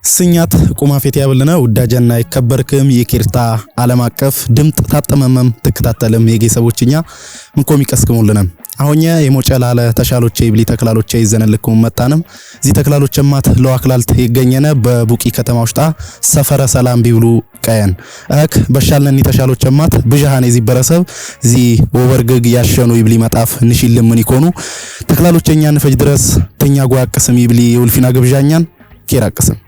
ስኛት ቁማፌት ያብልነ ውዳጀና ይከበርክም የኪርታ ዓለም አቀፍ ድምጥ ታጠመመም ተከታተለም የጌሰቦችኛ ምንኮም ይቀስክሙልነ አሁኛ የሞጨላለ ተሻሎቼ ይብሊ ተክላሎቼ ይዘነልኩም መጣንም እዚ ተክላሎቼ ማት ለዋክላልት ይገኘነ በቡቂ ከተማ ውሽጣ ሰፈረ ሰላም ቢብሉ ቀየን አክ በሻልነኒ ተሻሎቼ ማት ብጃሃኔ ዚ በረሰብ ዚ ወበርግግ ያሸኑ ይብሊ መጣፍ ንሽልም ምን ይኮኑ ተክላሎቼኛን ፈጅ ድረስ ተኛ ጓቅስም ይብሊ የውልፊና ግብዣኛን ኪራቅስም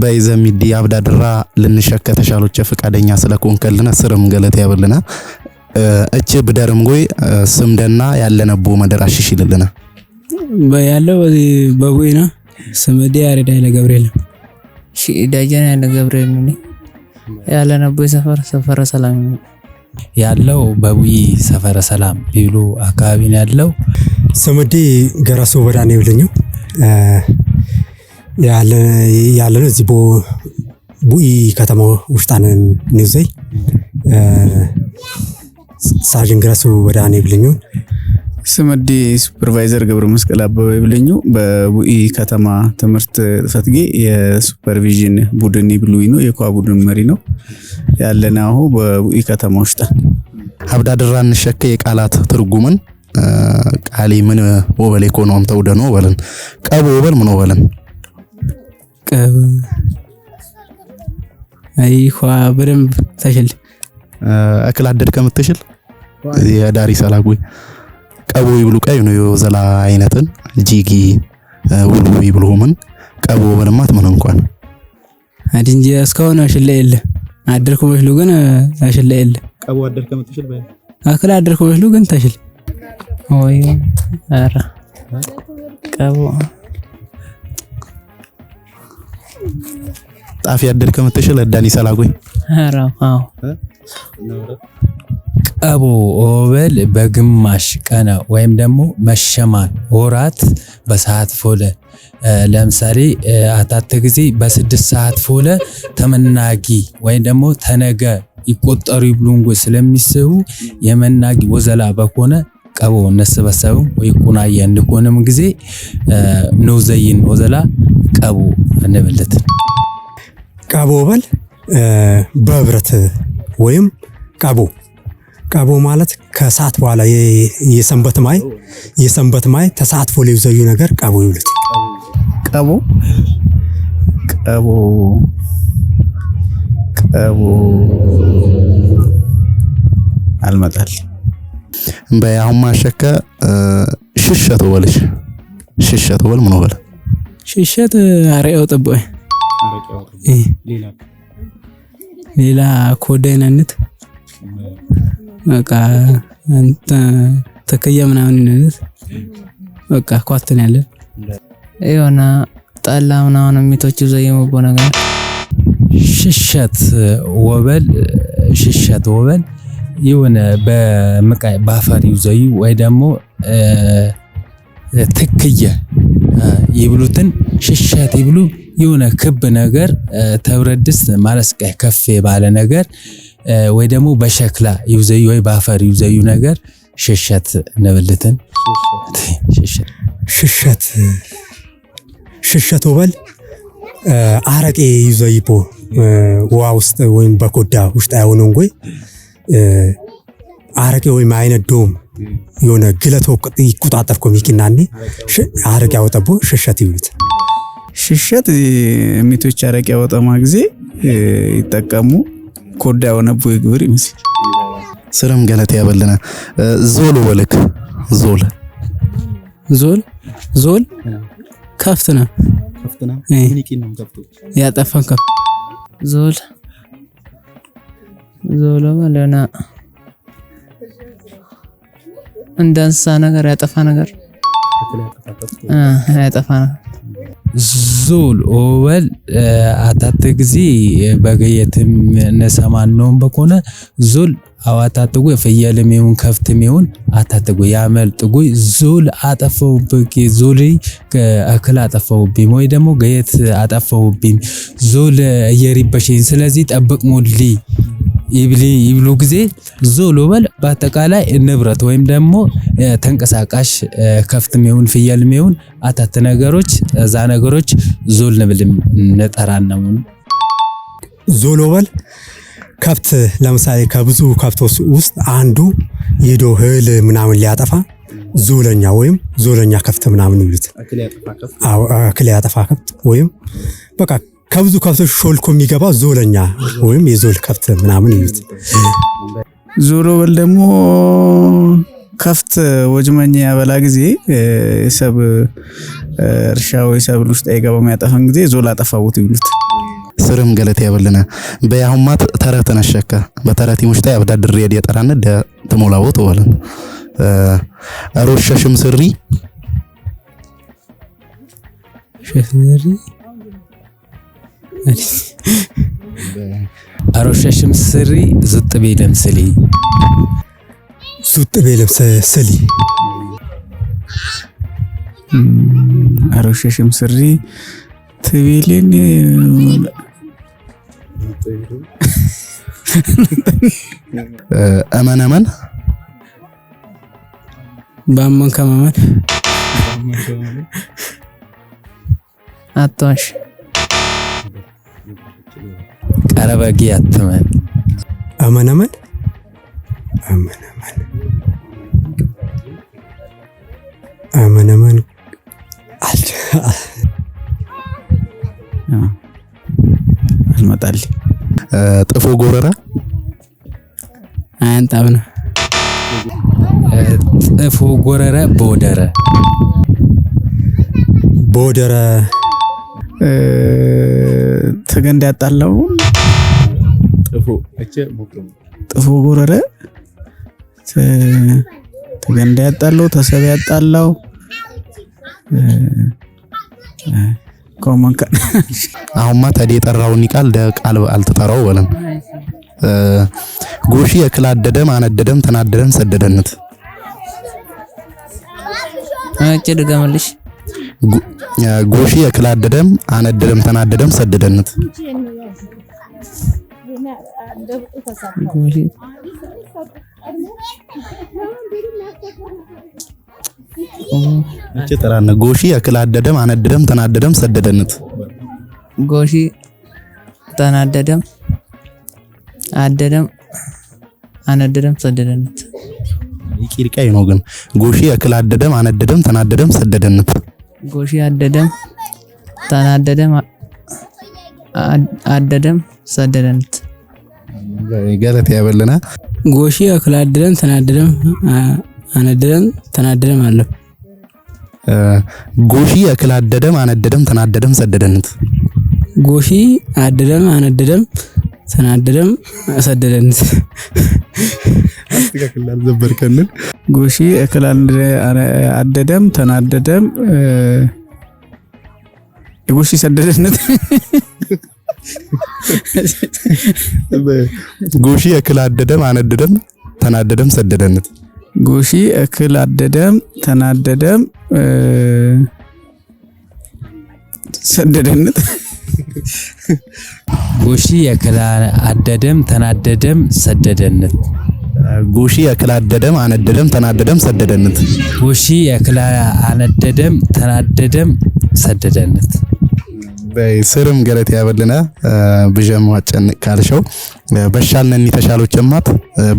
በይዘሚዲ አብዳድራ ልንሸከ ተሻሎቼ ፍቃደኛ ስለኮንከልና ስርም ገለት ያብልና እቺ ብደርም ጎይ ስምደና ያለነቦ መደራሽሽ ይልልና በያለው በቡይና ስምዲ ያሬድ ኃይለ ገብርኤል ዳጃን ኃይለ ገብርኤል ነው ያለነቦ ሰፈረ ሰላም ያለው በቡይ ሰፈረ ሰላም ቢሉ አካባቢ ነው ያለው ስምዲ ገራሶ ወዳኔ ብለኛው ያለ እዚህ ቡኢ ከተማ ውስጣንን ንዘይ ሳጅን ገራሶ ወዳኔ ብለኛው ስምዲ ሱፐርቫይዘር ገብረ መስቀል አበበ ብለኛው በቡኢ ከተማ ትምህርት ፈትጌ የሱፐርቪዥን ቡድን ይብሉይ ነው የኳ ቡድን መሪ ነው ያለናው በቡኢ ከተማ ውስጣ አብዳድራ እንሸከ የቃላት ትርጉምን ቃሊ ምን ወበለ ኢኮኖም ተውደኖ ወለን ቀቦ ወበል ምን ወበለን አይኳ በደንብ ተሽል አክል አደድ ከምትሽል የዳሪ ሰላጉይ ቀቦ ይብሉ ቀይ ነው የዘላ አይነትን ጂጊ ውሉ ይብሉ ምን ቀቦ ወበልማት ምን እንኳን አድንጂ እስካሁን አሽለ የለ አደርኩ መስሉ ግን አሽለ የለ ቀቦ አደድ ከምትሽል በይ አክል አደርኩ መስሉ ግን ተሽል ወይ አራ ቀቦ ጣፊ አደድ ከምትሽል ዳኒ ሰላጉይ አራው ቀቦ ኦበል በግማሽ ቀነ ወይም ደግሞ መሸማን ወራት በሰዓት ፎለ ለምሳሌ አታት ጊዜ በ6 ሰዓት ፎለ ተመናጊ ወይም ደግሞ ተነገ ይቆጠሩ ይብሉንጎ ስለሚስቡ የመናጊ ወዘላ በኮነ ቀቦ ነሰበሰቡ ወይ ቁናየ እንደኮነም ጊዜ ነው ዘይን ወዘላ ቀቦ እንበለት ቀቦ በል በብረት ወይም ቀቦ ማለት ከሰዓት በኋላ የሰንበት ማይ ተሳትፎ ለይዘዩ ነገር ቀቦ ይሉት ቀቦ አልመጣል በያሁን ማሸከ ሽሸት ወልሽ ሽሸት ወል ምን ወለ ሽሸት አሬው ጥቦይ ሌላ ኮደይነነት በቃ አንተ ተከየ ምናምን ነነት በቃ ኳተን ያለ የሆነ ጣላ ምናምን የሚቶቹ ዘይመቦ ነገር ሽሸት ወበል የሆነ በመቃይ ባፈሪው ዘዩ ወይ ደግሞ ትክየ ይብሉትን ሽሸት ይብሉ የሆነ ክብ ነገር ተብረድስ ማለስቀይ ከፍ ባለ ነገር ወይ ደግሞ በሸክላ ይውዘዩ ወይ ባፈር ይውዘዩ ነገር ሽሸት ነብልትን ሽሸት ወበል አረቄ ይውዘይቦ ዋ ውስጥ ወይም በኮዳ ውስጥ አይሆነው እንጎይ አረቄ ወይም አይነዶም የሆነ ግለቶ ይቆጣጠር ኮሚኪናኒ አረቄ ያወጣቦ ሽሸት ይውሉት ሽሸት ሚቶች አረቄ ያወጣማ ጊዜ ይጠቀሙ ኮዳ ወነቦ ይግብር ይመስል ስረም ገለት ያበልና ዞል ወልክ ዞል ከፍትና ምን ይቂንም ከፍቶ ያጠፋን ከፍ ዞል ማለና እንዳንሳ ነገር ያጠፋ ነገር ያጠፋ ዞል ኦበል አታት ጊዜ በገየትም ነሰማነው በኮነ ዞል አዋታጥጉ ፍየልም ይሁን ከፍትም ይሁን አታጥጉ ያመልጥጉ ዞል አጠፈውብኝ ዞል አክል አጠፈውብኝ ወይ ደግሞ ገየት አጠፈውብኝ ዞል እየሪበሽኝ ስለዚህ ጠብቅ ሞሊ ይብሉ ጊዜ ዞል ኦበል በአጠቃላይ ንብረት ወይም ደግሞ ተንቀሳቃሽ ከፍትም ይሁን ፍየልም ይሁን አታት ነገሮች እዛ ነገሮች ዞል ንብልም ነጠራናሙ ዞል ኦበል ከብት ለምሳሌ ከብዙ ከብቶች ውስጥ አንዱ ሄዶ እህል ምናምን ሊያጠፋ ዞለኛ ወይም ዞለኛ ከብት ምናምን ይሉት አክል ያጠፋ ከብት ወይም በቃ ከብዙ ከብቶች ሾልኮ የሚገባ ዞለኛ ወይም የዞል ከብት ምናምን ይሉት። ዞል ኦበል ደግሞ ከፍት ወጅመኛ ያበላ ጊዜ ሰብ እርሻ ወይ ሰብል ውስጥ አይገባም ያጠፋን ጊዜ ዞል አጠፋውት ይሉት። ስርም ገለቴ ያበልነ በያሁማት ተረት ነሸከ በተረት ይሙሽታ ያብዳድር የዲ የጠራነ ደ ተሞላውት ወለን አሮሸሽም ስሪ ሸፍሪ አሮሸሽም ስሪ ዙጥ ቤለም ስሊ ዙጥ ቤለም ስሊ አሮሸሽም ስሪ ትቤልን አማናማን ባመን ከማመን አትዋሽ ቀረበጊ አትመን አማናማን አልመጣልኝ ጥፎ ጎረራ አንጣብነ ጥፎ ጎረረ ቦደረ ተገንዳ ያጣላው ጥፎ ጎረረ ተገንዳ ያጣላው ተሰብ ያጣላው ኮመንካ አሁንማ ታዲ የጠራውን ቃል ቃል አልተጠራው ወለም ጎሺ የክላደደም አነደደም ተናደደም ሰደደነት አጭ ድገምልሽ ጎሺ የክላደደም አነደደም ተናደደም ሰደደነት ጎሺ እቺ ተራነ ጎሺ የክላደደም አነደደም ተናደደም ሰደደነት ጎሺ ተናደደም አደደም አነደደም ሰደደነት ይቂርቃይ ነው ግን ጎሺ የክላደደም አነደደም ተናደደም ሰደደነት ጎሺ አደደም ተናደደም አደደም ሰደደነት ገለቴ ያበለና ጎሺ አክላደደም ተናደደም አነደደም ተናደደም አለ ጎሺ የክላደደም አነደደም ተናደደም ሰደደነት ጎሺ አደደም አነደደም ተናደደም ሰደደነት አስተካክላል ዘበርከልን ጎሺ እክላል አደደም ተናደደም ጎሺ ሰደደነት ጎሺ የክላደደም አነደደም ተናደደም ሰደደነት ጎሺ እክል አደደም ተናደደም ሰደደነት ጎሺ የክላ አደደም ተናደደም ሰደደነት ጎሺ የክላደደም አነደደም ተናደደም ሰደደነት ጎሺ የክላ አነደደም ተናደደም ሰደደነት በስርም ገለቴ ያበልና ብጀም ዋጨን ካልሽው በሻልነኒ ተሻሎችማት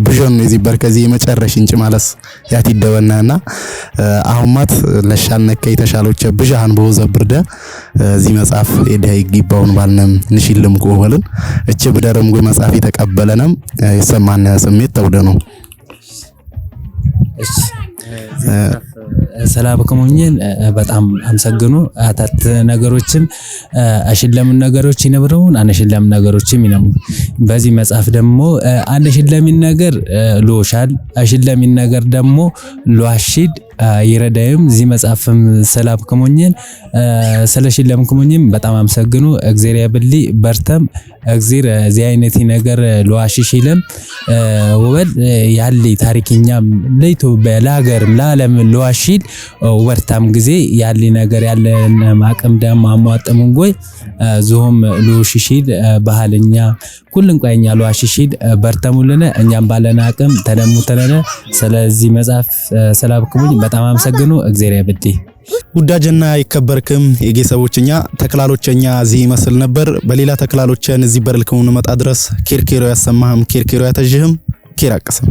ብጀም እዚህ በርከዚ የመጨረሽ እንጭ ማለስ ያት ይደበናና አሁንማት ለሻልነከ ተሻሎች ብጃን በወዘብርደ እዚህ መጽሐፍ የዳይ ይግባውን ባልነም ንሽልም ቆወልን እቺ ብደረም ጎ መጽሐፍ የተቀበለንም የሰማነ ስሜት ተውደ ነው ሰላበከሞኝን በጣም አመሰግኑ አታት ነገሮችም አሽለም ነገሮች ይነብሩን አነሽለም ነገሮችም ይነሙ በዚህ መጽሐፍ ደግሞ አነሽለም ነገር ሎሻል አሽለም ነገር ደግሞ ሎአሽድ ይረዳይም ዚ መጻፍም ሰላም ከሞኝን ስለሽለም ከሞኝም በጣም አመሰግኑ እግዚአብሔር ያብሊ በርተም እግዚአብሔር ዚ አይነቲ ነገር ለዋሽሽለም ወበል ያሊ ታሪክኛም ለኢትዮጵያ ለሀገርም ለዓለም ለዋሽል ወበርታም ጊዜ ያሊ ነገር ያለን ማቀም ደም አሟጠሙን ጎይ ዞም ለዋሽሽል ባህልኛ ኩልን ቆይኛ ለዋሽሽል በርተሙልነ እኛም ባለና አቅም ተደሙተነ ስለዚህ መጻፍ ሰላም ከሞኝ በጣም አመሰግኑ እግዚአብሔር ያብዲ ውዳጀና ይከበርክም የጌሰቦችኛ ተክላሎችኛ ዚ መስል ነበር በሌላ ተክላሎችን እዚ በርልከውን መጣ ድረስ ኬርኬሮ ያሰማህም ኬርኬሮ ያተጅህም ኬራቀሰም